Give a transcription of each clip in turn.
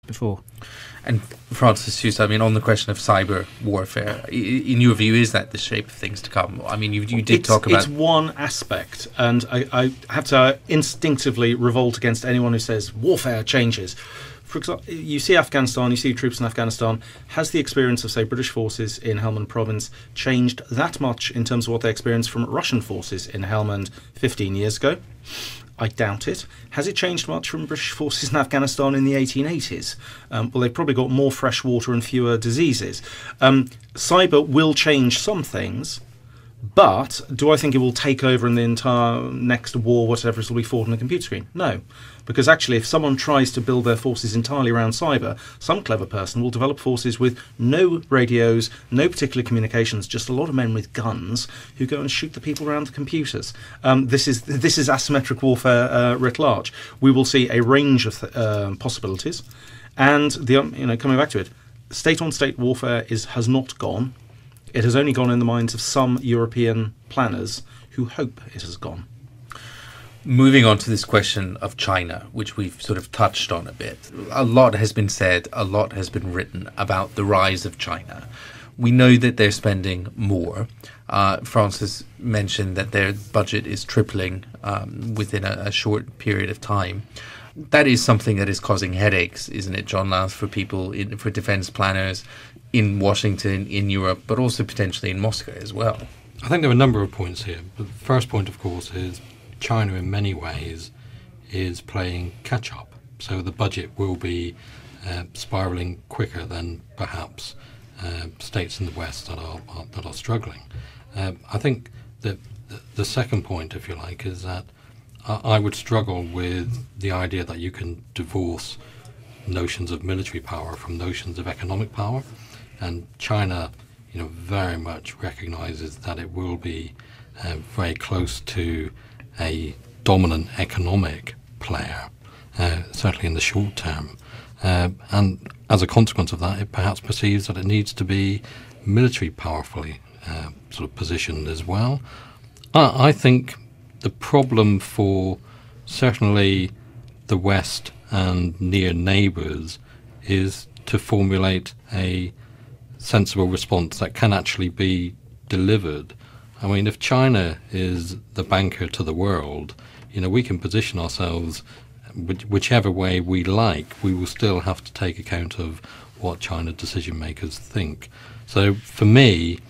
before. And Francis Tusa, I mean, on the question of cyber warfare, in your view, is that the shape of things to come? I mean, you did talk about... It's one aspect, and I have to instinctively revolt against anyone who says warfare changes. For example, you see Afghanistan, you see troops in Afghanistan. Has the experience of, say, British forces in Helmand Province changed that much in terms of what they experienced from Russian forces in Helmand 15 years ago? I doubt it. Has it changed much from British forces in Afghanistan in the 1880s? Well, they've probably got more fresh water and fewer diseases. Cyber will change some things, but do I think it will take over in the entire next war, whatever it will be fought on a computer screen? No. Because actually, if someone tries to build their forces entirely around cyber, some clever person will develop forces with no radios, no particular communications, just a lot of men with guns who go and shoot the people around the computers. This is asymmetric warfare writ large. We will see a range of possibilities, and coming back to it, state-on-state warfare has not gone. It has only gone in the minds of some European planners who hope it has gone. Moving on to this question of China, which we've sort of touched on a bit. A lot has been said, a lot has been written about the rise of China. We know that they're spending more. Francis mentioned that their budget is tripling within a short period of time. That is something that is causing headaches, isn't it, John Louth, for people, for defence planners in Washington, in Europe, but also potentially in Moscow as well? I think there are a number of points here. The first point, of course, is China in many ways is playing catch-up. So the budget will be spiralling quicker than perhaps states in the West that are struggling. I think that the second point, if you like, is that I would struggle with the idea that you can divorce notions of military power from notions of economic power. And China, very much recognises that it will be very close to a dominant economic player, certainly in the short term. And as a consequence of that, it perhaps perceives that it needs to be military powerfully sort of positioned as well. I think the problem for certainly the West and near neighbours is to formulate a sensible response that can actually be delivered. I mean, if China is the banker to the world, we can position ourselves whichever way we like. We will still have to take account of what China decision makers think. So for me,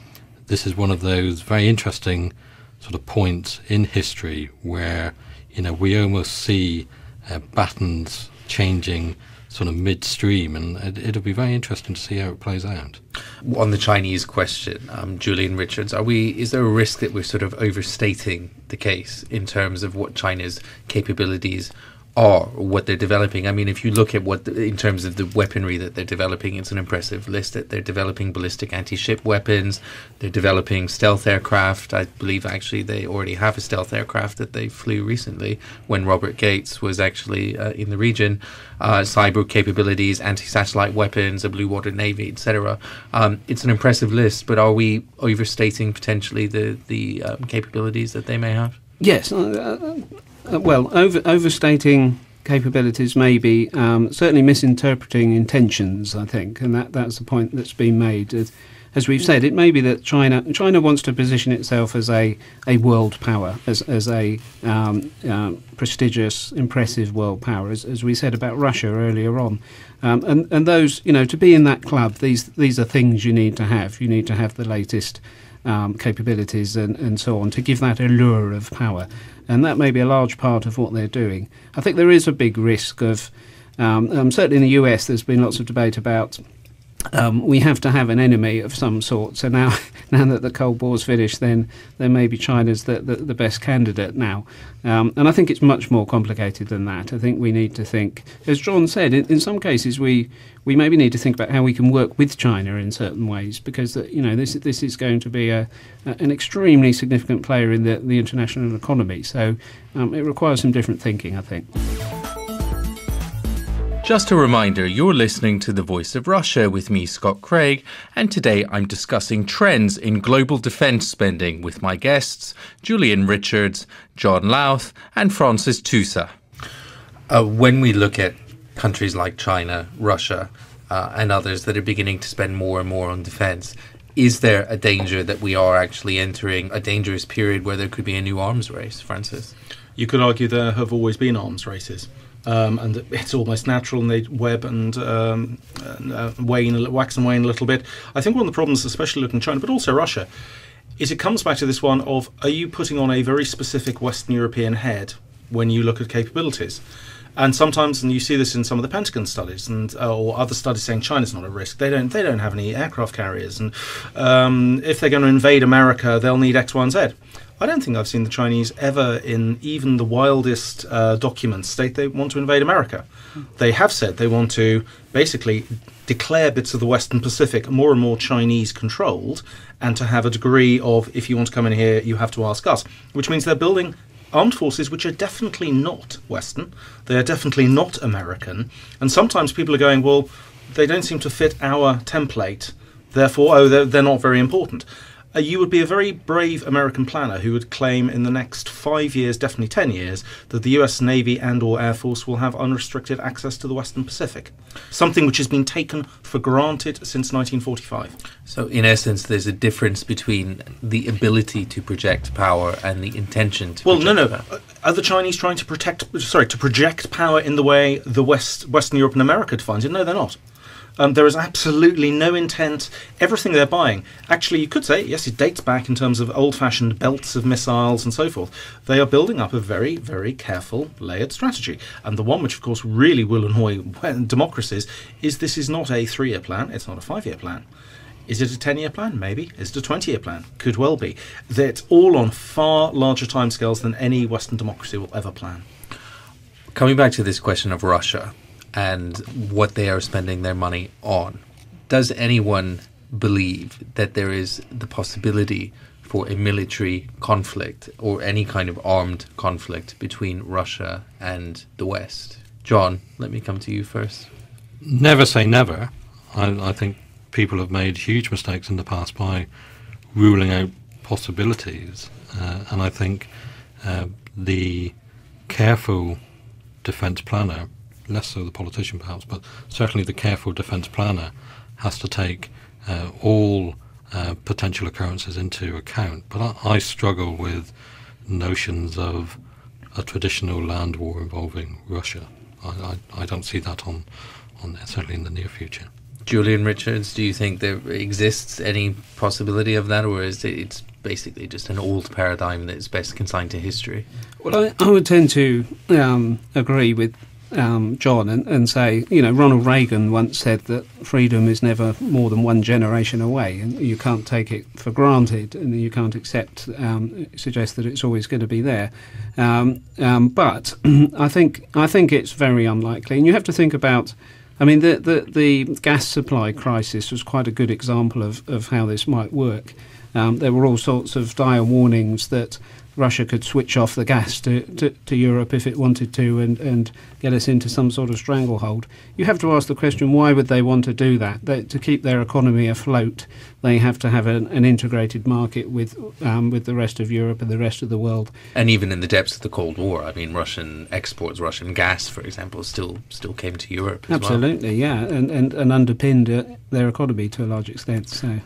this is one of those very interesting sort of points in history where, we almost see batons changing sort of midstream, and it'll be very interesting to see how it plays out. On the Chinese question, Julian Richards, is there a risk that we're sort of overstating the case in terms of what China's capabilities are, or what they're developing? I mean, if you look at in terms of the weaponry that they're developing, it's an impressive list. That they're developing ballistic anti-ship weapons, they're developing stealth aircraft. I believe actually they already have a stealth aircraft that they flew recently when Robert Gates was actually in the region. Cyber capabilities, anti-satellite weapons, a blue water navy, etc. It's an impressive list, but are we overstating potentially the capabilities that they may have? Yes. Overstating capabilities may be, certainly misinterpreting intentions, I think, and that's the point that's been made. As we've said, it may be that China wants to position itself as a world power, as a prestigious, impressive world power, as we said about Russia earlier on. And those, to be in that club, these are things you need to have. You need to have the latest capabilities and so on to give that allure of power. And that may be a large part of what they're doing. I think there is a big risk of, certainly in the US, there's been lots of debate about we have to have an enemy of some sort. So now that the Cold War's finished, then maybe China's the best candidate now. And I think it's much more complicated than that. I think we need to think, as John said, in some cases we maybe need to think about how we can work with China in certain ways, because this is going to be an extremely significant player in the international economy. So it requires some different thinking, I think. Just a reminder, you're listening to The Voice of Russia with me, Scott Craig, and today I'm discussing trends in global defence spending with my guests, Julian Richards, John Louth and Francis Tusa. When we look at countries like China, Russia, and others that are beginning to spend more and more on defence. Is there a danger that we are actually entering a dangerous period where there could be a new arms race, Francis? You could argue there have always been arms races. And it's almost natural, and they web and wax and wane a little bit. I think one of the problems, especially looking at China, but also Russia, is it comes back to this one of, are you putting on a very specific Western European head when you look at capabilities? And sometimes, and you see this in some of the Pentagon studies and or other studies saying China's not at risk. They don't have any aircraft carriers, and if they're going to invade America, they'll need X, Y, and Z. I don't think I've seen the Chinese ever, in even the wildest documents, state they want to invade America. They have said they want to basically declare bits of the Western Pacific more and more Chinese controlled, and to have a degree of, if you want to come in here, you have to ask us, which means they're building armed forces which are definitely not Western, they are definitely not American, and sometimes people are going, well, they don't seem to fit our template, therefore, they're not very important. You would be a very brave American planner who would claim in the next 5 years, definitely 10 years, that the US Navy and or Air Force will have unrestricted access to the Western Pacific. Something which has been taken for granted since 1945. So in essence, there's a difference between the ability to project power and the intention to project power. Are the Chinese trying to project power in the way the Western Europe and America defines it? No, they're not. There is absolutely no intent. Everything they're buying, actually, you could say, yes, it dates back in terms of old-fashioned belts of missiles and so forth. They are building up a very, very careful, layered strategy. And the one which, of course, really will annoy democracies is this is not a 3-year plan. It's not a 5-year plan. Is it a 10-year plan? Maybe. Is it a 20-year plan? Could well be. That's all on far larger timescales than any Western democracy will ever plan. Coming back to this question of Russia and what they are spending their money on, does anyone believe that there is the possibility for a military conflict or any kind of armed conflict between Russia and the West? John, let me come to you first. Never say never. I think people have made huge mistakes in the past by ruling out possibilities, and I think the careful defence planner, less so the politician perhaps, but certainly the careful defence planner has to take all potential occurrences into account. But I struggle with notions of a traditional land war involving Russia. I don't see that on there, certainly in the near future. Julian Richards, do you think there exists any possibility of that, or is it's basically just an old paradigm that is best consigned to history? Well, I would tend to agree with John and say, Ronald Reagan once said that freedom is never more than one generation away, and you can't take it for granted, and you can't suggest that it's always going to be there. But I think it's very unlikely, and you have to think about. I mean, the gas supply crisis was quite a good example of how this might work. There were all sorts of dire warnings that Russia could switch off the gas to Europe if it wanted to and get us into some sort of stranglehold. You have to ask the question, why would they want to do that? To keep their economy afloat, they have to have an integrated market with the rest of Europe and the rest of the world. And even in the depths of the Cold War, I mean, Russian exports, Russian gas, for example, still came to Europe as Absolutely, yeah, and underpinned their economy to a large extent. So,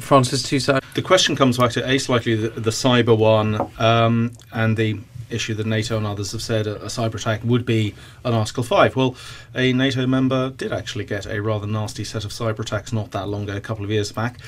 Francis Tusa. The question comes back to slightly the cyber one, and the issue that NATO and others have said a cyber attack would be an Article 5. Well, a NATO member did actually get a rather nasty set of cyber attacks not that long ago, a couple of years back,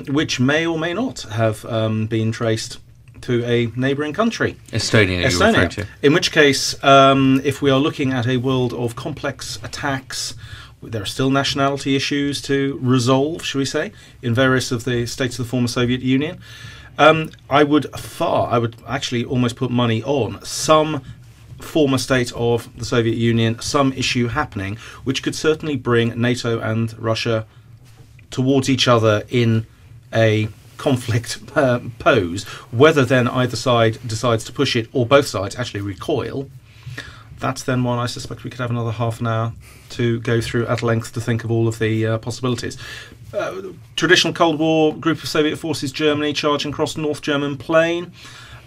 which may or may not have been traced to a neighbouring country. Estonia. In which case, if we are looking at a world of complex attacks, there are still nationality issues to resolve, shall we say, in various of the states of the former Soviet Union. I would actually almost put money on some former state of the Soviet Union, some issue happening, which could certainly bring NATO and Russia towards each other in a conflict pose. Whether then either side decides to push it or both sides actually recoil, that's then one I suspect we could have another half an hour to go through at length to think of all of the possibilities. Traditional Cold War group of Soviet forces, Germany, charging across North German plain.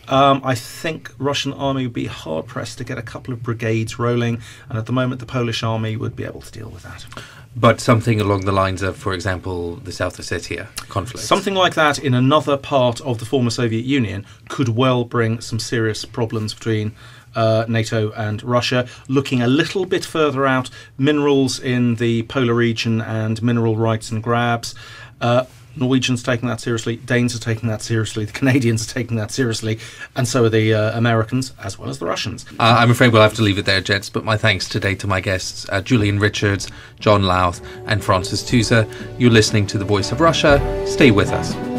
I think Russian army would be hard pressed to get a couple of brigades rolling, and at the moment the Polish army would be able to deal with that. But something along the lines of, for example, the South Ossetia conflict. Something like that in another part of the former Soviet Union could well bring some serious problems between NATO and Russia. Looking a little bit further out, minerals in the polar region and mineral rights and grabs. Norwegians taking that seriously, Danes are taking that seriously, the Canadians are taking that seriously, and so are the Americans, as well as the Russians. I'm afraid we'll have to leave it there, gents, but my thanks today to my guests, Julian Richards, John Louth, and Francis Tusa. You're listening to The Voice of Russia. Stay with us.